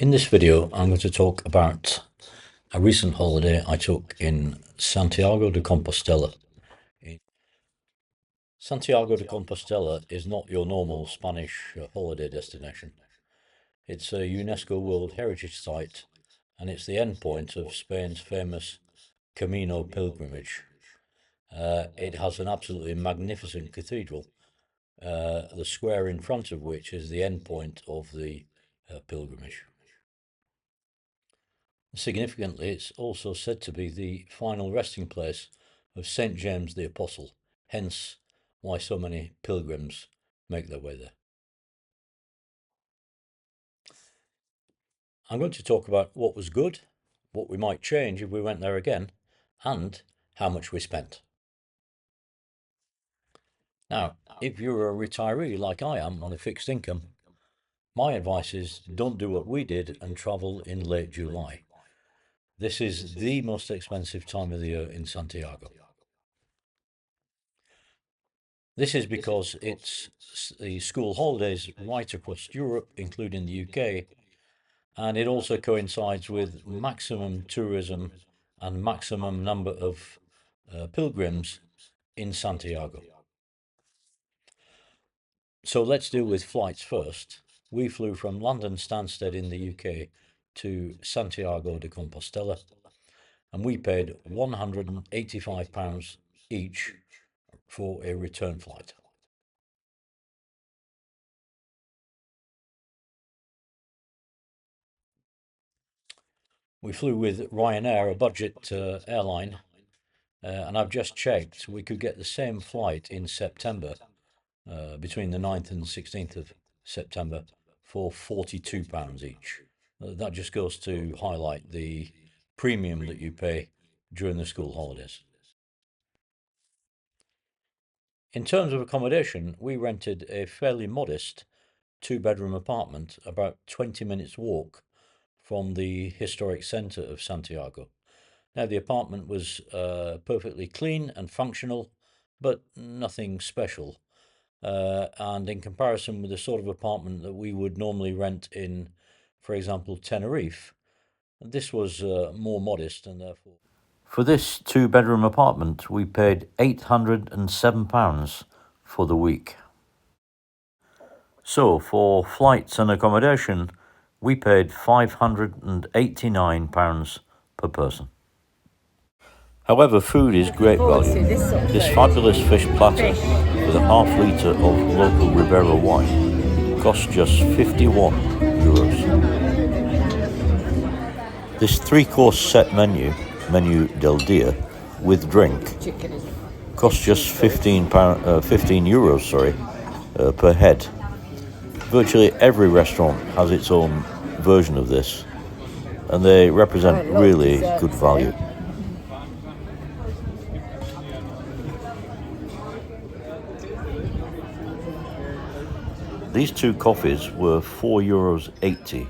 In this video, I'm going to talk about a recent holiday I took in Santiago de Compostela. Santiago de Compostela is not your normal Spanish holiday destination. It's a UNESCO World Heritage Site, and it's the endpoint of Spain's famous Camino pilgrimage. It has an absolutely magnificent cathedral, the square in front of which is the endpoint of the pilgrimage. Significantly, it's also said to be the final resting place of St. James the Apostle, hence why so many pilgrims make their way there. I'm going to talk about what was good, what we might change if we went there again, and how much we spent. Now, if you're a retiree like I am on a fixed income, my advice is don't do what we did and travel in late July. This is the most expensive time of the year in Santiago. This is because it's the school holidays right across Europe, including the UK, and it also coincides with maximum tourism and maximum number of pilgrims in Santiago. So let's deal with flights first. We flew from London Stansted in the UK to Santiago de Compostela, and we paid £185 each for a return flight. We flew with Ryanair, a budget airline, and I've just checked, we could get the same flight in September, between the 9th and 16th of September, for £42 each. That just goes to highlight the premium that you pay during the school holidays. In terms of accommodation, we rented a fairly modest two-bedroom apartment about 20 minutes walk from the historic centre of Santiago. Now, the apartment was perfectly clean and functional, but nothing special. And in comparison with the sort of apartment that we would normally rent in, for example, Tenerife, this was more modest and therefore. For this two-bedroom apartment, we paid £807 for the week. So, for flights and accommodation, we paid £589 per person. However, food is great value. This fabulous fish platter with a half litre of local Ribera wine costs just €51. This three-course set menu del dia, with drink, costs just €15 per head. Virtually every restaurant has its own version of this, and they represent really good value. These two coffees were €4.80.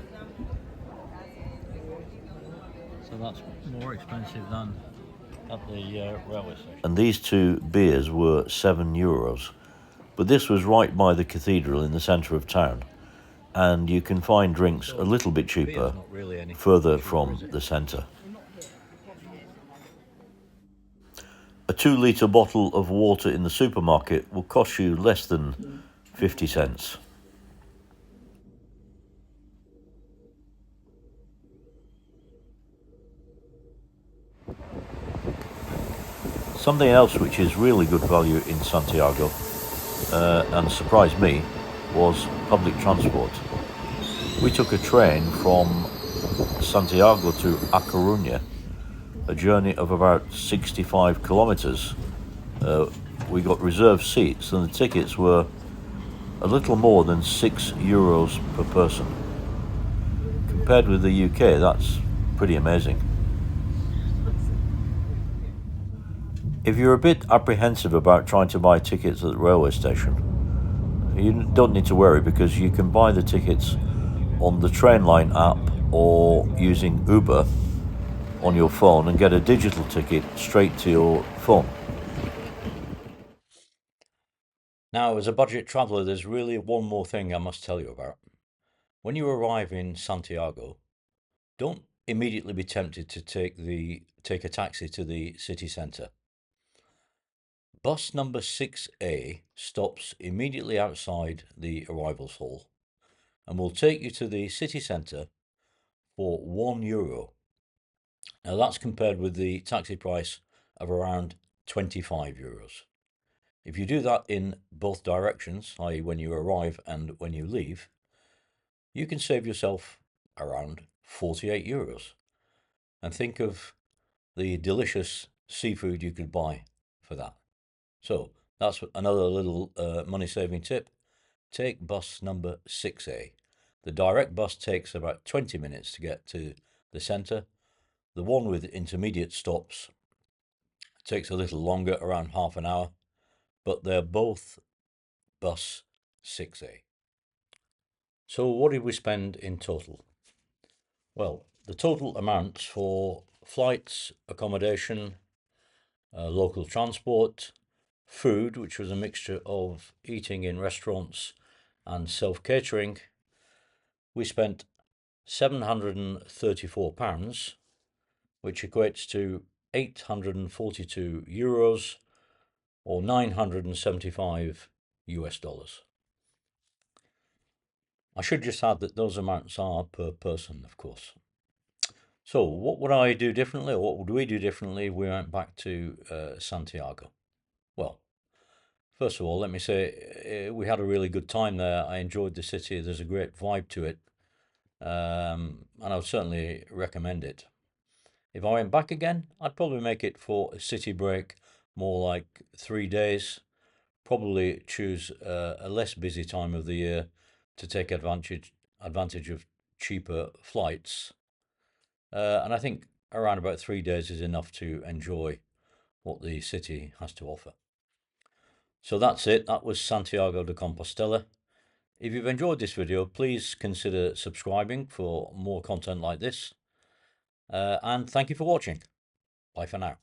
So that's more expensive than at the railway station. And these two beers were €7. But this was right by the cathedral in the centre of town, and you can find drinks a little bit cheaper further from the centre. A 2-litre bottle of water in the supermarket will cost you less than 50 cents. Something else which is really good value in Santiago, and surprised me, was public transport. We took a train from Santiago to A Coruña, a journey of about 65 kilometres. We got reserved seats, and the tickets were a little more than €6 per person. Compared with the UK, that's pretty amazing. If you're a bit apprehensive about trying to buy tickets at the railway station, you don't need to worry, because you can buy the tickets on the Trainline app or using Uber on your phone and get a digital ticket straight to your phone. Now, as a budget traveller, there's really one more thing I must tell you about. When you arrive in Santiago, don't immediately be tempted to take a taxi to the city centre. Bus number 6A stops immediately outside the arrivals hall and will take you to the city centre for €1. Now that's compared with the taxi price of around €25. If you do that in both directions, i.e. when you arrive and when you leave, you can save yourself around €48. And think of the delicious seafood you could buy for that. So that's another little money-saving tip. Take bus number 6A. The direct bus takes about 20 minutes to get to the centre. The one with intermediate stops takes a little longer, around half an hour, but they're both bus 6A. So what did we spend in total? Well, the total amounts for flights, accommodation, local transport, food, which was a mixture of eating in restaurants and self-catering, we spent £734, which equates to €842 or 975 US dollars. I should just add that those amounts are per person, of course. So what would I do differently, or what would we do differently if we went back to Santiago? Well, first of all, let me say we had a really good time there. I enjoyed the city. There's a great vibe to it, and I would certainly recommend it. If I went back again, I'd probably make it for a city break, more like 3 days. Probably choose a less busy time of the year to take advantage of cheaper flights. And I think around about 3 days is enough to enjoy what the city has to offer. So that's it. That was Santiago de Compostela. If you've enjoyed this video, please consider subscribing for more content like this. And thank you for watching. Bye for now.